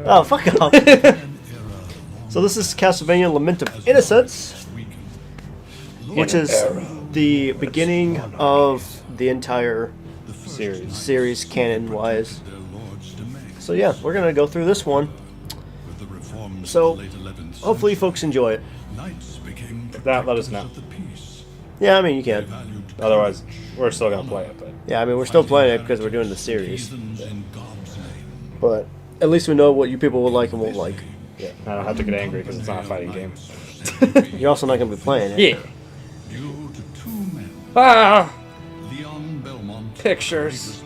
Oh, fuck off. So this is Castlevania Lament of Innocence, which is the beginning of the entire series canon-wise. So yeah, we're going to go through this one. So hopefully folks enjoy it. If not, let us know. Yeah, I mean, you can. Otherwise, we're still going to play it. But Yeah, I mean, we're still playing it because we're doing the series. But at least we know what you people will like and won't like. yeah, I don't have to get angry because it's not a fighting game. You're also not going to be playing it. Yeah. Ah! Pictures.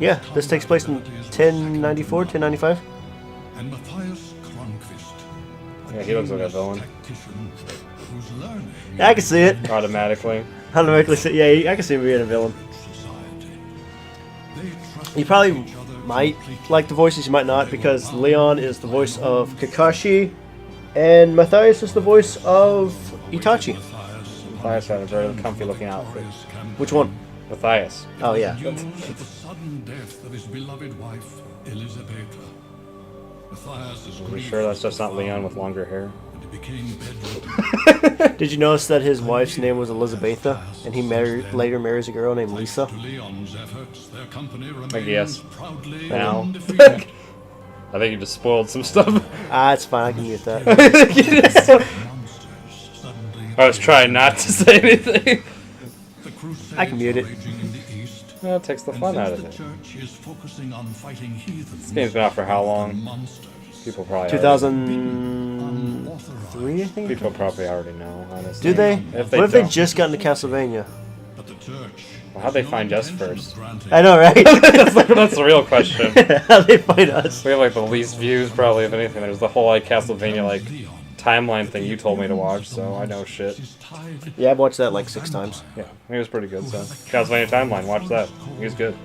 Yeah, this takes place in 1094, 1095. Yeah, he looks like a villain. Yeah, I can see it. Automatically. Yeah, I can see him being a villain. You probably might like the voices, you might not, because Leon is the voice of Kakashi, and Matthias is the voice of Itachi. Matthias had a very comfy looking outfit. Which one? Matthias. Oh, yeah. With the sudden death of his beloved wife, Elizabeth. Are we sure that's just not Leon with longer hair? Did you notice that his wife's name was Elizabetha, and he later marries a girl named Lisa? I guess. Now. I think you just spoiled some stuff. Ah, it's fine. I can mute that. I was trying not to say anything. I can mute it. Well, it takes the fun out of it. This game's been out for how long? People probably 2003, I think? People probably already know, honestly. Do they? If What if they just got into Castlevania? Well, how'd they find us first? I know, right? That's the real question. How'd they find us? We have like the least views, probably, if anything. There's the whole like Castlevania like timeline thing you told me to watch, so I know shit. Yeah, I've watched that like 6 times. Yeah, he was pretty good. So Castlevania timeline, watch that. He was good.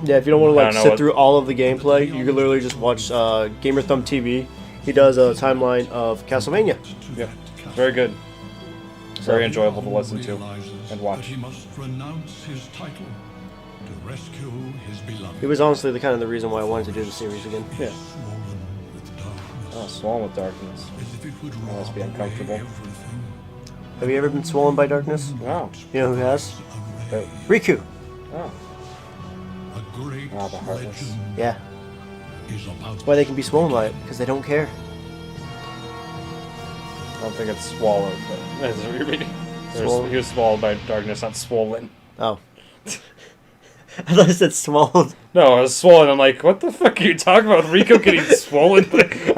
Yeah, if you don't want to like I don't know sit what- through all of the gameplay, you can literally just watch Gamer Thumb TV. He does a timeline of Castlevania. Yeah, very good. Very enjoyable to listen to and watch. He was honestly the kind of the reason why I wanted to do the series again. Yeah. Oh, swollen with darkness. That must be uncomfortable. Have you ever been swollen by darkness? Wow. You know who has? Oh. Riku. Oh. Oh, the Heartless. Yeah. That's why they can be swollen by it, because they don't care. I don't think it's swallowed, but that's what you're reading. Swollen. He was swallowed by darkness, not swollen. Oh. I thought it said swallowed. No, I was swollen. I'm like, what the fuck are you talking about? Rico getting swollen?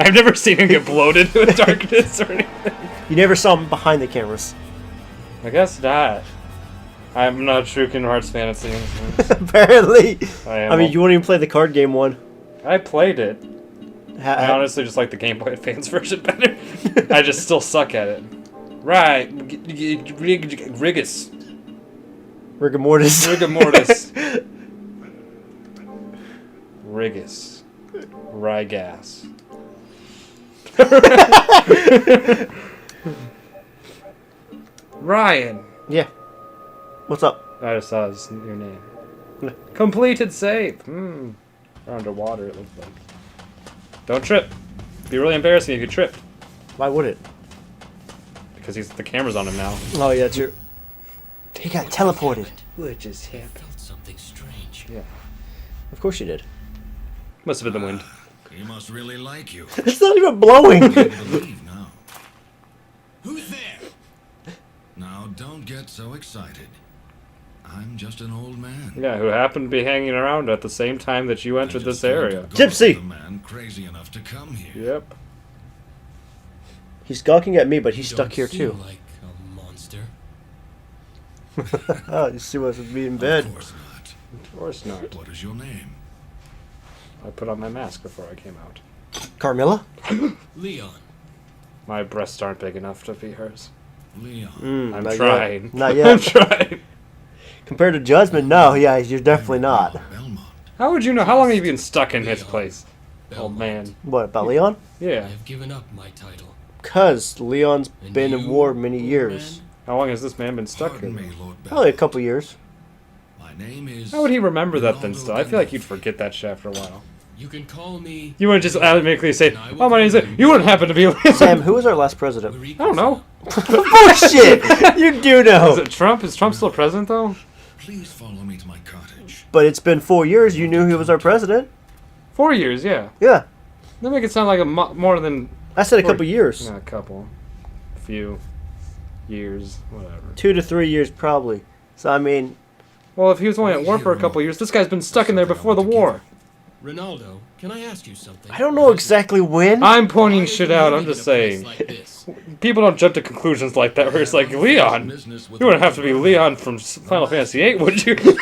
I've never seen him get bloated with darkness or anything. You never saw him behind the cameras. I guess not. I'm not a true Kingdom Hearts fan, it seems. Apparently. I mean, you won't even play the card game one. I played it. I honestly just like the Game Boy Advance version better. I just still suck at it. Right. Rygas. Rigor mortis. Rigor mortis. Rygas. Rygas. Ryan. Yeah. What's up? I just saw your name. Completed save. We're underwater, it looks like. Don't trip. It'd be really embarrassing if you tripped. Why would it? Because the camera's on him now. Oh, yeah, true. He got teleported. What just happened? Felt something strange. Yeah. Of course you did. Must have been the wind. He must really like you. It's not even blowing. I believe now. Who's there? Now, don't get so excited. I'm just an old man. Yeah, who happened to be hanging around at the same time that you entered this area. Gypsy! The man crazy enough to come here. Yep. He's gawking at me, but he's stuck here too. Like a monster. Oh, you see what's me in bed. Of course not. Of course not. What is your name? I put on my mask before I came out. Carmilla? Leon. My breasts aren't big enough to be hers. Leon. I'm not trying. Yet. Not I'm yet. trying. Compared to Judgment, no, yeah, you're definitely not. Belmont. How would you know? How long have you been stuck in his place? Old man. What, about Leon? Yeah. I've given up my title. Because Leon's And been in you, war many old years. man? How long has this man been stuck Pardon here? me, Lord Probably a Belmont. couple years. My name is... How would he remember that then still? I feel like you'd forget that shit after a while. You can call me. You wouldn't just automatically say, "Oh, my name's it." You wouldn't happen to be. Sam, who was our last president? I don't know. Bullshit! You do know. Is it Trump? Is Trump still president though? Please follow me to my cottage. But it's been 4 years. You knew he was our president. 4 years, yeah. Yeah. That make it sound like more than. I said a couple years. Yeah, a couple, few years, whatever. 2 to 3 years, probably. So I mean, Well, if he was only at war for a couple years, this guy's been stuck in there before the war. Ronaldo, can I ask you something? I don't know exactly when. I'm pointing Why are shit you out. living I'm just in a place saying. like this? People don't jump to conclusions like that. Where it's like Leon. You wouldn't have to be Leon from Final Fantasy VIII, would you? Business?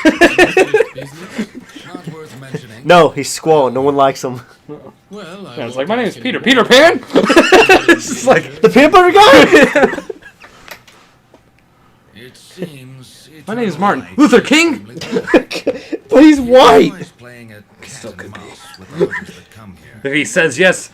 Not worth mentioning. No, he's Squall. No one likes him. Well, I Yeah, it's won't like my name's ask Peter. anymore. Peter Pan. It's just like The peanut butter guy. It seems my name's Martin life Luther King. But he's white. Always playing at cat and mouse with the others that come here. If he says yes,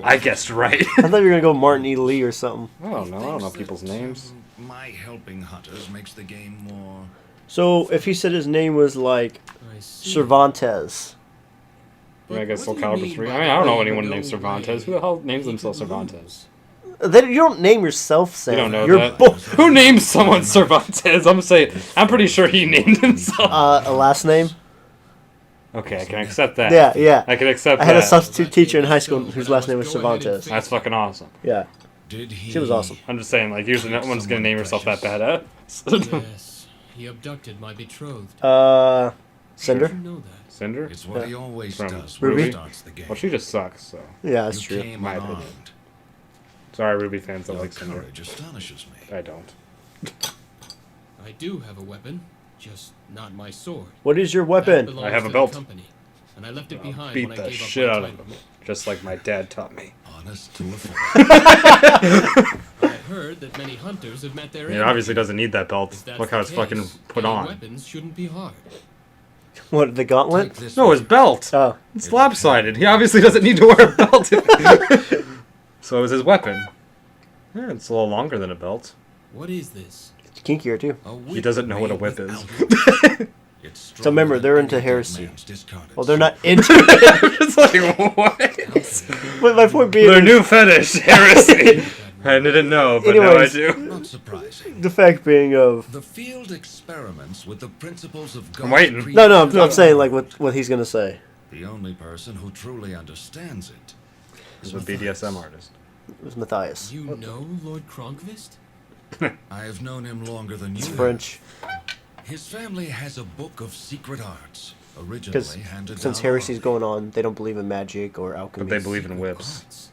I guessed right. I thought you were gonna go Martin E. Lee or something. I don't know. I don't know Thinks people's that, names. My helping hunters makes the game more. So if he said his name was like I see. Cervantes, I mean, I guess Soul What do you Calibur mean 3. by I mean, I don't know the anyone no named Cervantes. way Who the hell names he themselves could Cervantes? then you don't name yourself Sam. You don't know You're that. Who names someone Cervantes? I'm saying, I'm pretty sure he named himself. a last name? Okay, I can accept that. Yeah, yeah. I can accept I had a that. substitute teacher in high school whose last name was Cervantes. That's fucking awesome. Yeah, Did he? she was awesome. I'm just saying, like, usually no one's gonna name herself that badass. Yes, he abducted my betrothed. Cinder. Did you know that? Cinder? It's what he always From does when Ruby? he starts the game. Well, she just sucks, so. Yeah, that's You true. came My unarmed. opinion. Sorry, Ruby fans that Your like Cinder. courage astonishes me. I don't. I do have a weapon, just not my sword. What is your That weapon? belongs I have a to the belt. company, and I left it I'll behind beat when I the gave up shit my out of title. him. Just like my dad taught me. Honest to a fault. I heard that many hunters have met their He end. obviously doesn't need that belt. If that's Look how the it's fucking case, put getting on. Weapons shouldn't be hard. What, the gauntlet? Take this No, his belt. Oh, It's lopsided. He obviously doesn't need to wear a belt. So it was his weapon. Yeah, it's a little longer than a belt. What is this? it's kinkier too. A He whip doesn't know what a made whip with is. alcohol. It's So remember, stronger they're than into any dead heresy. man's discarded Well, they're sword. not into it. It's like, what? But my point being, Their is new fetish, heresy. I didn't know, but Anyways. now I do. Not surprising. the fact being of The field experiments with the principles of I'm waiting. God's no, I'm creation. saying like what he's gonna say. The only person who truly understands it He's is a Matthias. BDSM artist. It was Matthias. You know Lord Kronkvist? I have known him longer than you. It's have. French. His family has a book of secret arts, Because originally handed since down heresy's orally. going on, they don't believe in magic or alchemy. But they believe in whips. Arts.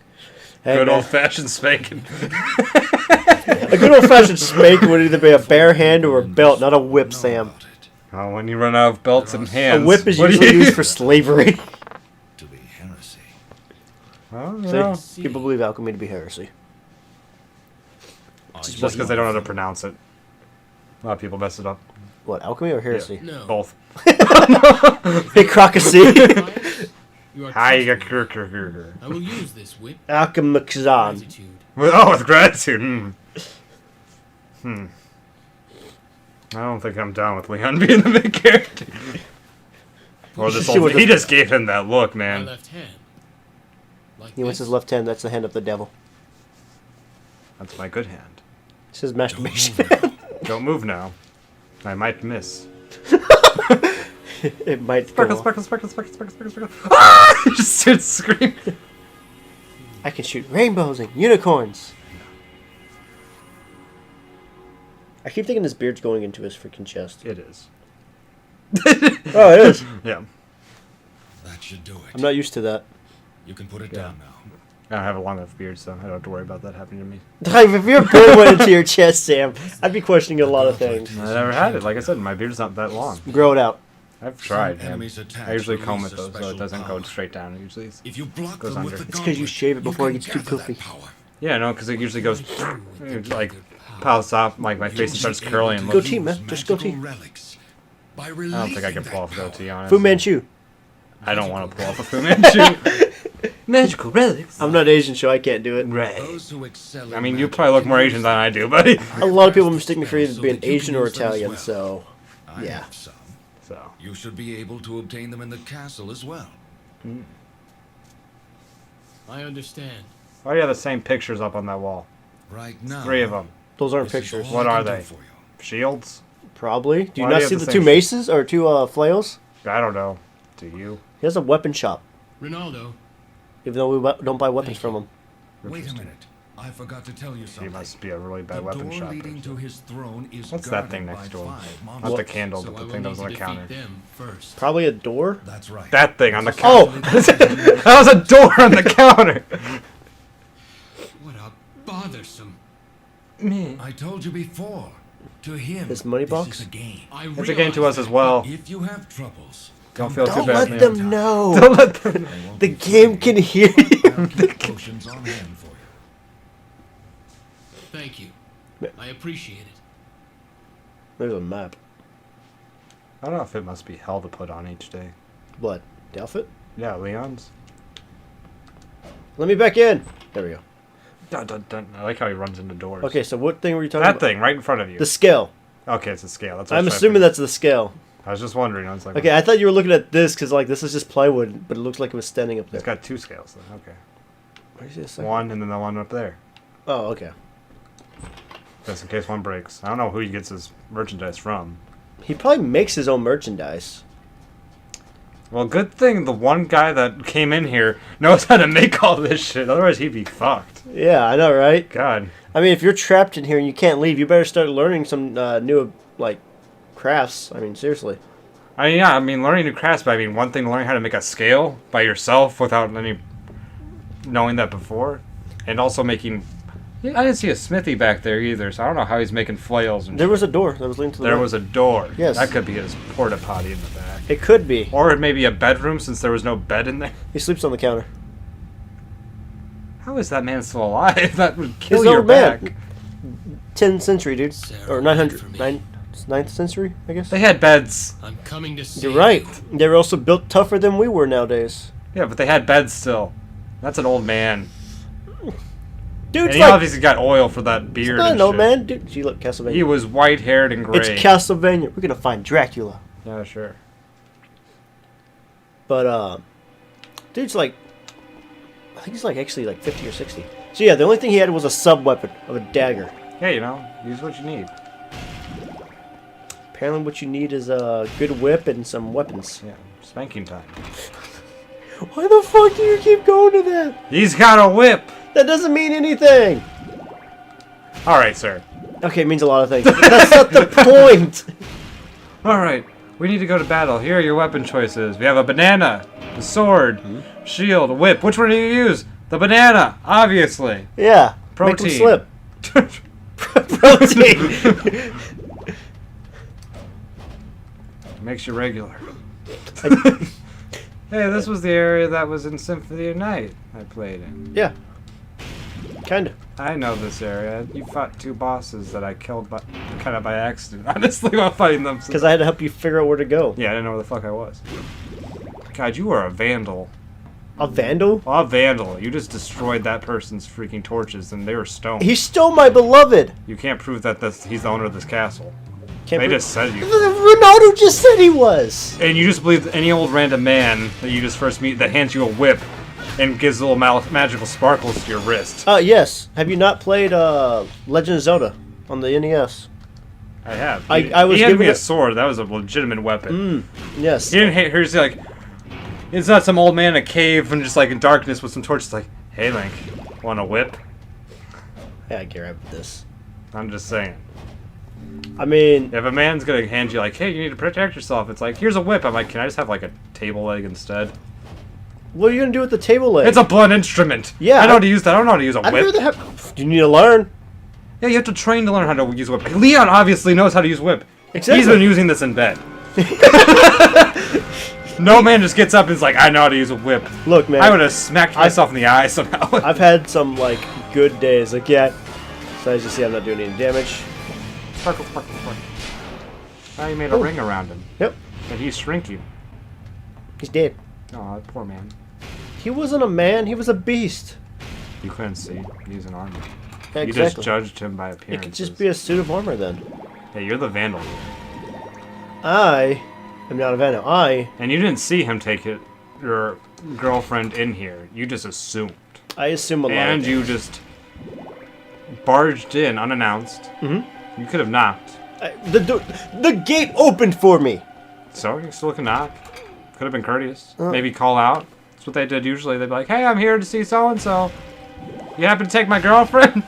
Hey, Good man, old fashioned spanking. a good old fashioned spank would either be a bare hand or a belt, not a whip, Know Sam. about it. Oh, when you run out of belts and A hands. whip is what do usually you- used for slavery. To be heresy. Well, you know, See, people believe alchemy to be heresy. just because they don't know how to pronounce it. A lot of people mess it up. What, alchemy or heresy? No. Both. Hey, Crocacy. Matthias, you are Hi, trustworthy. I will use this whip. Alchemixon. Gratitude. Oh, with gratitude. I don't think I'm down with Leon being the main character. Or this See old, what he the- just gave him that look, My man. left hand. Like He wants this. his left hand, that's the hand of the devil. That's my good hand. It says masturbation. Don't move now. I might miss. It might Sparkle, go. sparkle, sparkle, sparkle, sparkle, sparkle, sparkle. Ah! He just starts screaming. I can shoot rainbows and unicorns. I keep thinking his beard's going into his freaking chest. It is. Oh, it is. Yeah. That should do it. I'm not used to that. You can put it Yeah. down now. I don't have a long enough beard, so I don't have to worry about that happening to me. If your beard went into your chest, Sam, I'd be questioning a lot of things. I never had it. Like I said, my beard's not that long. Grow it out. I've tried. Some man. enemies attack I usually release comb it a though, so special it doesn't go power. straight down. It usually, If you block Goes them under. with the It's 'cause you gauntlet, shave it before you it can gets too gather that poofy. power. yeah, no, because it usually goes like Good power. piles off like my face and starts curling and Go looks. team, man. Just go team. Relics. By I don't think I can releasing pull off a that goatee, power. honestly. Fu Manchu. I don't want to pull off a Fu Manchu. Magical relics. I'm not Asian, so I can't do it. Right. Those who excel I in mean, you magic probably look can more use Asian than I do, buddy. A lot of people mistake me for either So being that you can Asian or use them as Italian, well. so I yeah. have some. So, You should be able to obtain them in the castle as well. I understand. Why do you have the same pictures up on that wall? Right now. 3 of them. Those aren't this is pictures. all What I are can do they? for you. Shields? Probably. Do you Why do not you see have the the two same maces or two flails? I don't know. Do you? He has a weapon shop, Ronaldo, even though we don't buy weapons from him. Wait a minute. I forgot to tell you He something. must be a really The bad weapon door shop. leading to his throne is What's that guarded thing by next to him? 5 Not monsters. the candle, so but I the will thing that need was to on the defeat counter. them first. Probably a door. That's right. That thing on the Oh! counter. That was a door on the counter! What a bothersome. Me. I told you before. To him, His money this box? is a game. I It's a game to us realize as well. If you have troubles, Don't come feel back too Don't bad, let man. them know. Don't let them... I won't The be game afraid. can hear you. I'll keep potions on hand for you. Thank you. I appreciate it. There's a map. I don't know if it must be hell to put on each day. What? The outfit? Yeah, Leon's. Let me back in. There we go. Dun, dun, dun. I like how he runs into doors. Okay, so what thing were you talking That about? thing right in front of you. The scale. Okay, it's a scale. That's what I I'm was trying to assuming figure- that's the scale. I was just wondering. I was like, Okay, I thought you were looking at this because like this is just plywood, but it looks like it was standing up there. it's got 2 scales. Then. Okay. Where's the second? One and then the one up there. Oh, okay. Just in case one breaks. I don't know who he gets his merchandise from. He probably makes his own merchandise. Well, good thing the one guy that came in here knows how to make all this shit. Otherwise, he'd be fucked. Yeah, I know, right? God. I mean, if you're trapped in here and you can't leave, you better start learning some new like crafts. I mean, seriously. I mean, yeah, learning new crafts, but I mean, one thing, learning how to make a scale by yourself without any knowing that before. And also making... Yeah, I didn't see a smithy back there either, so I don't know how he's making flails and There shit. was a door that was leading to the There door. was a door. Yes. That could be his porta potty in the back. It could be. Or it may be a bedroom since there was no bed in there. He sleeps on the counter. How is that man still alive? That would kill His your old man. back. 10th century, dude. Sarah, Or wait 900. for me. 9th century, I guess. They had beds. I'm coming to see You're right. you. They were also built tougher than we were nowadays. Yeah, but they had beds still. That's an old man. Dude, And it's he like... obviously got oil for that beard Not and an old shit. man. Dude, see, look, Castlevania. He was white-haired and gray. It's Castlevania. We're going to find Dracula. Yeah, sure. But, dude's like... I think he's like actually like 50 or 60. So yeah, the only thing he had was a sub-weapon of a dagger. Yeah, you know, use what you need. Apparently what you need is a good whip and some weapons. Yeah, spanking time. Why the fuck do you keep going to that? He's got a whip! That doesn't mean anything. Alright, sir. Okay, it means a lot of things. That's not the point. Alright, we need to go to battle. Here are your weapon choices. We have a banana, a sword, shield, a whip. Which one do you use? The banana, obviously. Yeah. Protein. Make him slip. Protein. Makes you regular. Hey, this was the area that was in Symphony of Night I played in. Yeah. Kinda. I know this area. You fought 2 bosses that I killed kind of by accident. Honestly, while fighting them. Because I had to help you figure out where to go. Yeah, I didn't know where the fuck I was. God, you are a vandal. A vandal? A vandal. You just destroyed that person's freaking torches and they were stoned. He stole my beloved. You can't prove that he's the owner of this castle. Can't They prove- just said you. Ronaldo just said he was. And you just believe any old random man that you just first meet that hands you a whip and gives little magical sparkles to your wrist. Yes. Have you not played Legend of Zelda on the NES? I have. I was he handed me given a it- sword. That was a legitimate weapon. Yes. He didn't hate her. He's like, it's not some old man in a cave and just like in darkness with some torches. Like, hey Link, want a whip? Yeah, I grab this. I'm just saying. I mean, If a man's gonna hand you like, hey, you need to protect yourself, it's like, here's a whip. I'm like, can I just have like a table leg instead? what are you gonna do with the table leg? It's a blunt instrument. Yeah, I know how to use that. I don't know how to use a I'd whip. rather have. You need to learn. Yeah, you have to train to learn how to use whip. Leon obviously knows how to use whip. Exactly. He's been using this in bed. No man just gets up and is like, I know how to use a whip. Look, man. I would have smacked myself in the eye somehow. I've had some like good days. Like yeah. So as you see, I'm not doing any damage. Sparkle, sparkle, sparkle. Now you made a ring around him. Yep. And he's shrinking. He's dead. Oh, poor man. He wasn't a man. He was a beast. You couldn't see. He's an armor. Yeah, You exactly. just judged him by It appearance. could just be a suit of armor then. Hey, you're the vandal. I am not a vandal. And you didn't see him take your girlfriend in here. You just assumed. I assume a lot. And you just barged in unannounced. Mm-hmm. You could have knocked. The gate opened for me. So you still can knock. Could have been courteous. Maybe call out. That's what they did usually. They'd be like, "Hey, I'm here to see so and so. You happen to take my girlfriend?"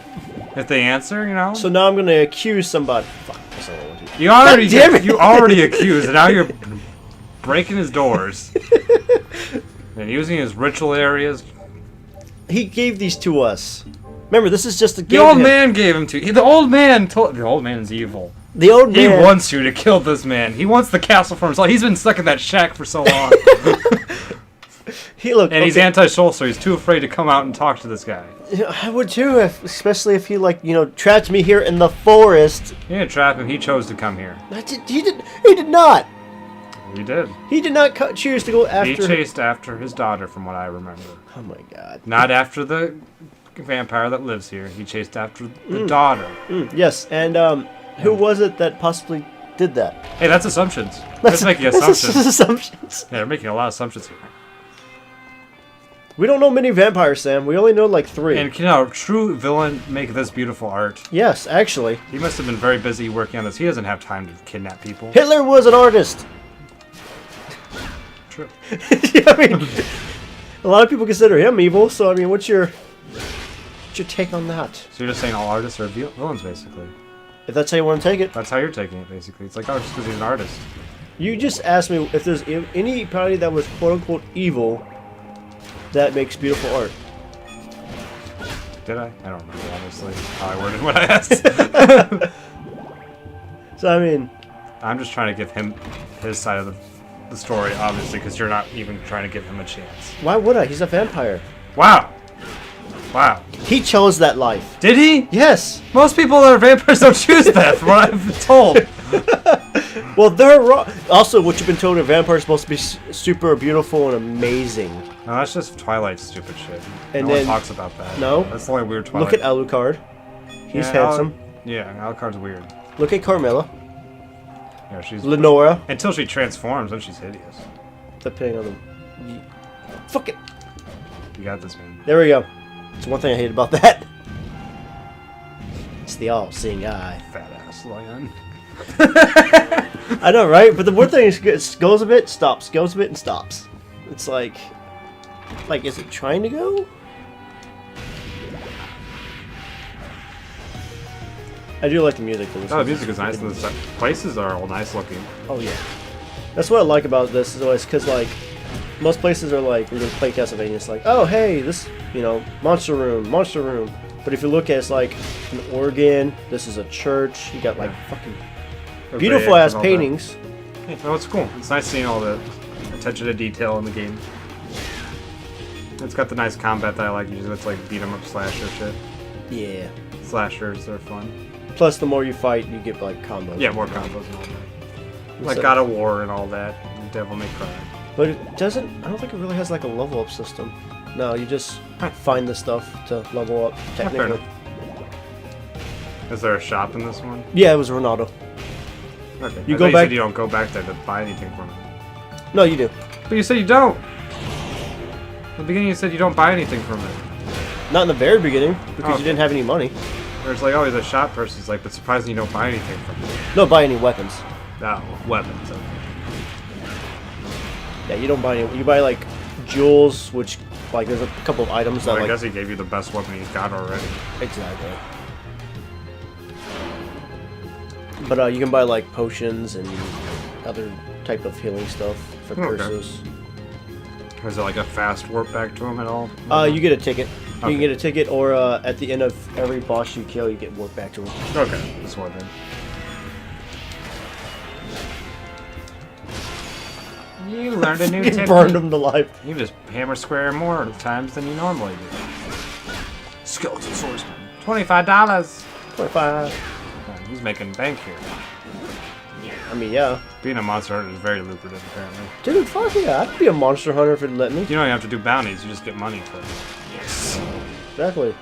If they answer, you know. So now I'm gonna accuse somebody. Fuck. That's not what I want to do. You already accused, and now you're breaking his doors and using his ritual areas. He gave these to us. Remember, this is just a The game. old man gave him to you. The old man told. The old man's evil. The old He man. wants you to kill this man. He wants the castle for himself. He's been stuck in that shack for so long. And he's anti-soul, so he's too afraid to come out and talk to this guy. I would too, especially if he trapped me here in the forest. You didn't trap him. He chose to come here. He did not. He did. He did not choose to go after. He chased after his daughter, from what I remember. Oh my god. Not after the vampire that lives here. He chased after the daughter. Yes, and who was it that possibly did that? Hey, that's assumptions. Let's make assumptions. Assumptions. Yeah, they're making a lot of assumptions here. We don't know many vampires, Sam. We only know like 3. And can a true villain make this beautiful art? Yes, actually. He must have been very busy working on this. He doesn't have time to kidnap people. Hitler was an artist. True. I mean, a lot of people consider him evil. So I mean, what's your take on that? So you're just saying all artists are villains, basically. If that's how you want to take it. That's how you're taking it, basically. It's like, oh, just because he's an artist. You just asked me if there's anybody that was quote unquote evil that makes beautiful art. Did I? I don't remember, honestly, how I worded what I asked. So I mean, I'm just trying to give him his side of the story, obviously, because you're not even trying to give him a chance. why would I? He's a vampire. Wow. Wow. He chose that life. Did he? Yes. Most people that are vampires don't choose that, from what I've been told. Well, they're wrong. Also, what you've been told, a vampire is supposed to be super beautiful and amazing. No, that's just Twilight stupid shit. And no one then- talks about that. No? That's the only weird Twilight. Look at Alucard. He's Yeah, handsome. Yeah, Alucard's weird. Look at Carmilla. Yeah, she's... Lenora. Until she transforms, then she's hideous. Depending on the... Fuck it. You got this, man. There we go. It's one thing I hate about that. It's the all-seeing eye. Fat ass lion. I know, right? But the one thing is, it goes a bit, stops. Goes a bit and stops. It's like, is it trying to go? I do like the music for this. Oh, the music is nice, and the places are all nice looking. Oh yeah, that's what I like about this is always because like most places are like we're gonna play Castlevania. It's like, oh hey, this monster room. But if you look at it's like an organ. This is a church. You got like fucking beautiful ass paintings. Yeah, no, it's cool. It's nice seeing all the attention to detail in the game. It's got the nice combat that I like. Usually it's like beat 'em up slasher shit. Yeah. Slashers are fun. Plus, the more you fight, you get like combos. Yeah, more combos and all that. Like So- God of War and all that. And Devil May Cry. But it doesn't. I don't think it really has like a level up system. No, you just find the stuff to level up. Technically. Is there a shop in this one? Yeah, it was Ronaldo. Okay. You I go thought you back- said you don't go back there to buy anything from it. No, you do. But you said you don't. At the beginning you said you don't buy anything from it. Not in the very beginning because Okay. you didn't have any money. There's like always a shop person. It's like, but surprisingly you don't buy anything from it. No, buy any weapons. No, weapons. Okay. Yeah, you don't buy any. You buy like jewels, which like there's a couple of items that Well, I like guess he gave you the best weapon he's got already. exactly. But you can buy like potions and other type of healing stuff for Okay. curses. Is it like a fast warp back to him at all? You get a ticket. You Okay. can get a ticket, or at the end of every boss you kill, you get warped back to him. Okay, that's what then. You learned a new You technique. burned him to life. You just hammer square more times than you normally do. Skeleton swordsman. $25. 25. Man, he's making bank here. I mean, yeah. Being a monster hunter is very lucrative, apparently. Dude, fuck yeah. I'd be a monster hunter if it'd let me. You don't even have to do bounties, you just get money for it. Exactly.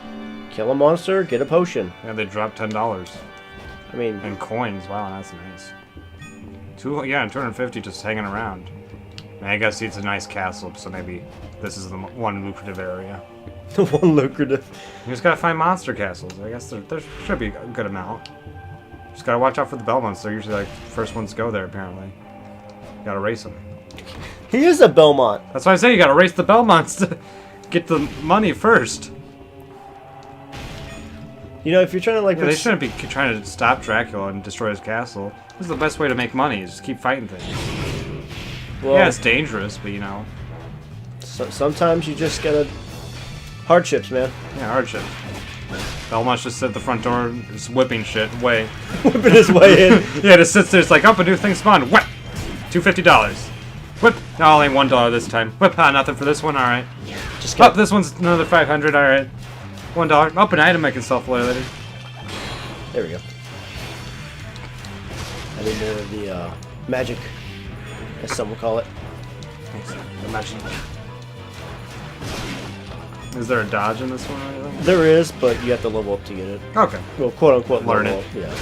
Kill a monster, get a potion. Yeah, they drop $10. I mean, And coins, wow, that's nice. And 250 just hanging around. And I guess it's a nice castle, so maybe this is the one lucrative area. The one lucrative. You just gotta find monster castles. I guess there should be a good amount. Just gotta watch out for the Belmonts. They're usually like the first ones to go there, apparently. You gotta race them. He is a Belmont. That's why I say you gotta race the Belmonts to get the money first. You know, if you're trying to like... Yeah, they shouldn't be trying to stop Dracula and destroy his castle. This is the best way to make money, is just keep fighting things. Well, Yeah, it's dangerous, but you know. sometimes you just gotta... Hardships, man. Yeah, hardship. Belmont's just sit at the front door, just whipping shit away. Whipping his way in. Yeah, just sits there, it's like, oh, a new thing spawned. Whip! $250. Whip! No, only $1 this time. Whip! Nothing for this one, alright. Just Oh, this one's another $500, alright. $1. Oh, an item I can sell for later. There we go. I need more of the magic, as some will call it. Imagine. Is there a dodge in this one or anything? There is, but you have to level up to get it. Okay. Well, quote unquote Learn level it. up, yeah.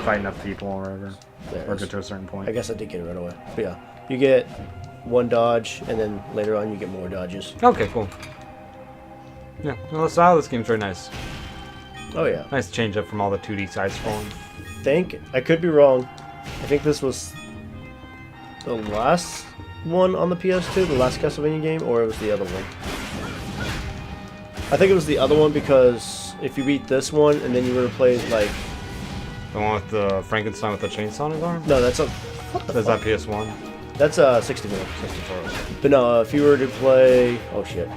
Fight enough people or whatever. There it Or is. get to a certain point. I guess I did get it right away. But yeah, you get one dodge, and then later on you get more dodges. Okay, cool. Yeah, well, the style of this game's very nice. Oh yeah. Nice change up from all the 2D side scrolling. I could be wrong. I think this was the last one on the PS2, the last Castlevania game, or it was the other one. I think it was the other one because if you beat this one and then you were to play like... The one with the Frankenstein with the chainsaw on his arm? No, that's a... What the Is fuck? that PS1? That's 64. 64. But no, if you were to play... Oh shit.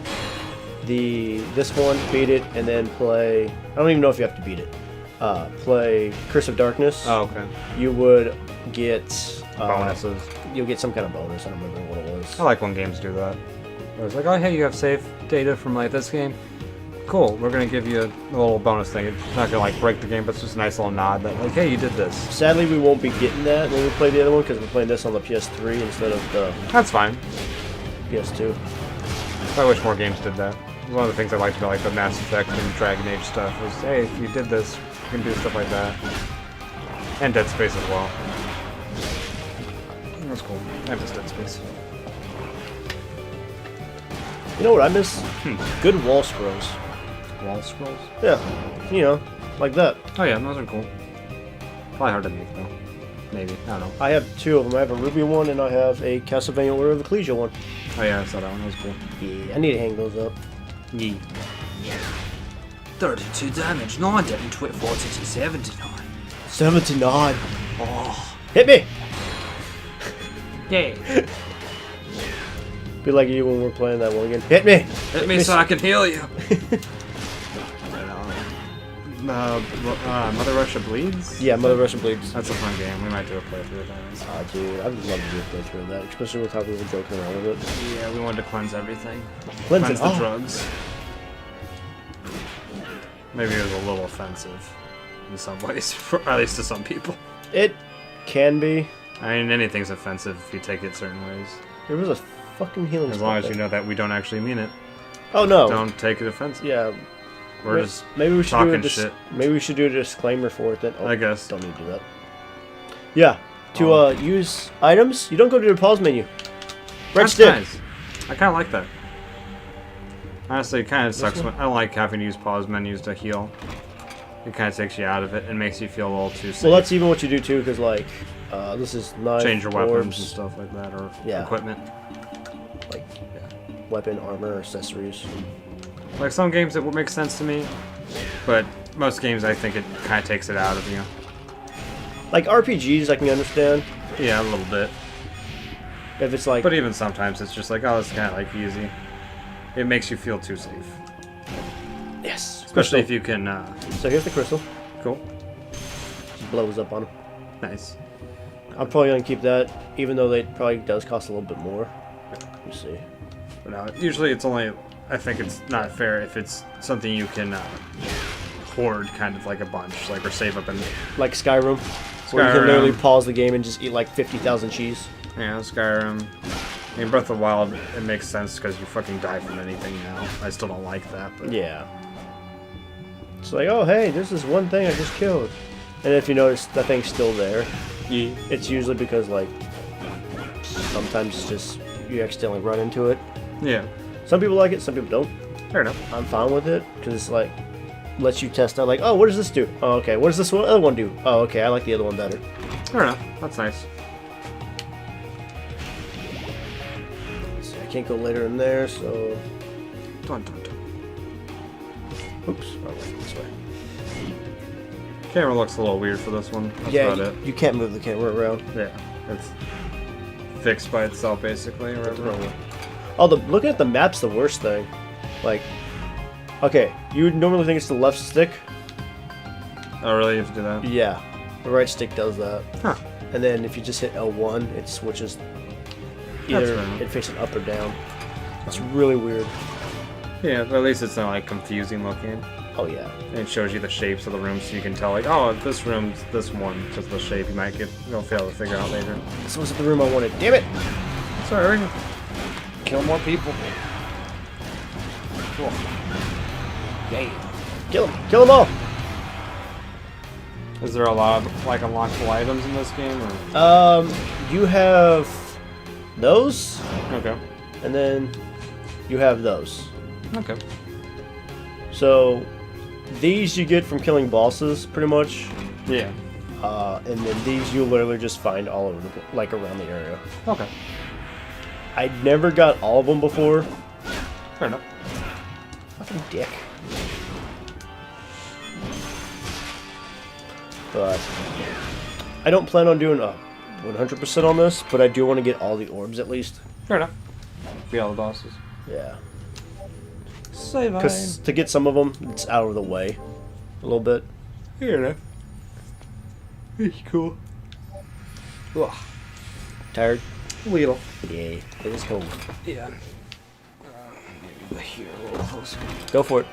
This one, beat it, and then play... I don't even know if you have to beat it. Play Curse of Darkness. Oh, okay. You would get... Bonuses. You'll get some kind of bonus. I don't remember what it was. I like when games do that. Where it's like, oh, hey, you have save data from like this game. Cool, we're gonna give you a little bonus thing. It's not gonna like break the game, but it's just a nice little nod that like, hey, you did this. Sadly, we won't be getting that when we play the other one because we're playing this on the PS3 instead of the That's fine. PS2. I wish more games did that. One of the things I liked about like the Mass Effect and Dragon Age stuff was, hey, if you did this, you can do stuff like that. And Dead Space as well. That's cool. I miss Dead Space. You know what I miss? Good wall scrolls. Wall scrolls? Yeah, you know, like that. Oh yeah, those are cool. Probably hard to make though. Maybe. I don't know. I have two of them. I have a Ruby one and I have a Castlevania Order of Ecclesia one. Oh yeah, I saw that one. That was cool. Yeah, I need to hang those up. Yeah. 32 damage, 9 damage, 40 to 79. 79. Oh, Hit me! yeah. Be like you when we're playing that one again. Hit me! Hit me so I can heal you. Mother Russia Bleeds? Yeah, Mother Russia Bleeds. That's a fun game. We might do a playthrough of that. Ah, dude, I would love to do a playthrough of that, especially with how we were joking around with it. Yeah, we wanted to cleanse everything. Cleanse it. Cleanse the Oh. drugs. Maybe it was a little offensive in some ways, at least to some people. It can be. I mean, anything's offensive if you take it certain ways. There was a fucking healing As spot long as there. you know that we don't actually mean it. Oh no. Don't take it offensive. Yeah. We're just Maybe we should do talking shit. Maybe we should do a disclaimer for it then. Oh, I guess. Don't need to do that. Yeah. To use items, you don't go to the pause menu. Red That's stick. nice. I kind of like that. Honestly, it kind of sucks when I don't like having to use pause menus to heal. It kind of takes you out of it and makes you feel a little too safe. Well, that's even what you do too, because like, this is knife, Change your weapons orbs, and stuff like that, or Yeah. equipment. like weapon, armor, accessories. Like some games, it would make sense to me, but most games, I think it kind of takes it out of you. Like RPGs, I can understand Yeah, a little bit. if it's like. But even sometimes, it's just like, oh, it's kind of like easy. It makes you feel too safe, Yes. especially if you can. So here's the crystal. Cool, Just blows up on them. nice. I'm probably gonna keep that, even though it probably does cost a little bit more. Let me see. But no, usually it's only. I think it's not fair if it's something you can hoard, kind of like a bunch, like or save up in. Like Skyrim, where you can Skyrim. literally pause the game and just eat like 50,000 cheese. Yeah, Skyrim. I mean, Breath of the Wild, it makes sense because you fucking die from anything now. I still don't like that, but Yeah. It's like, oh hey, this is one thing I just killed. And if you notice, that thing's still there. yeah. It's usually because like, sometimes it's just, you accidentally run into it. Yeah. Some people like it, some people don't. Fair enough. I'm fine with it because like lets you test out like, oh, what does this do? Oh, okay. What does this other one do? Oh, okay. I like the other one better. Fair enough. That's nice. See, I can't go later in there, so Dun, dun, dun. oops. Oh, wait, this way. Camera looks a little weird for this one. That's Yeah, about it. you can't move the camera around. Yeah, it's fixed by itself basically. Or whatever. Oh, looking at the map's the worst thing. Like, okay, you would normally think it's the left stick. Oh, really? You have to do that? Yeah, the right stick does that. Huh. And then if you just hit L1, it switches either That's fair. it faces up or down. It's really weird. Yeah, but at least it's not like confusing looking. Oh yeah. And it shows you the shapes of the rooms, so you can tell like, oh, if this room's this one, just the shape. You might you'll fail to figure out later. This wasn't the room I wanted. Damn it! Sorry. Kill more people. Cool. Kill them! Kill them all! Is there a lot of like unlockable items in this game? Or? You have those, Okay. and then you have those. Okay. So these you get from killing bosses, pretty much. Yeah. And then these you literally just find all over like around the area. Okay. I never got all of them before. Fair enough. Fucking dick. But I don't plan on doing 100% on this, but I do want to get all the orbs at least. Fair enough. Be all the bosses. Yeah. Save Because to get some of them, it's out of the way a little bit. Fair enough. It's cool. Ugh. Tired? Little. Yeah, it is cold. Yeah. Maybe here a little closer. Go for it.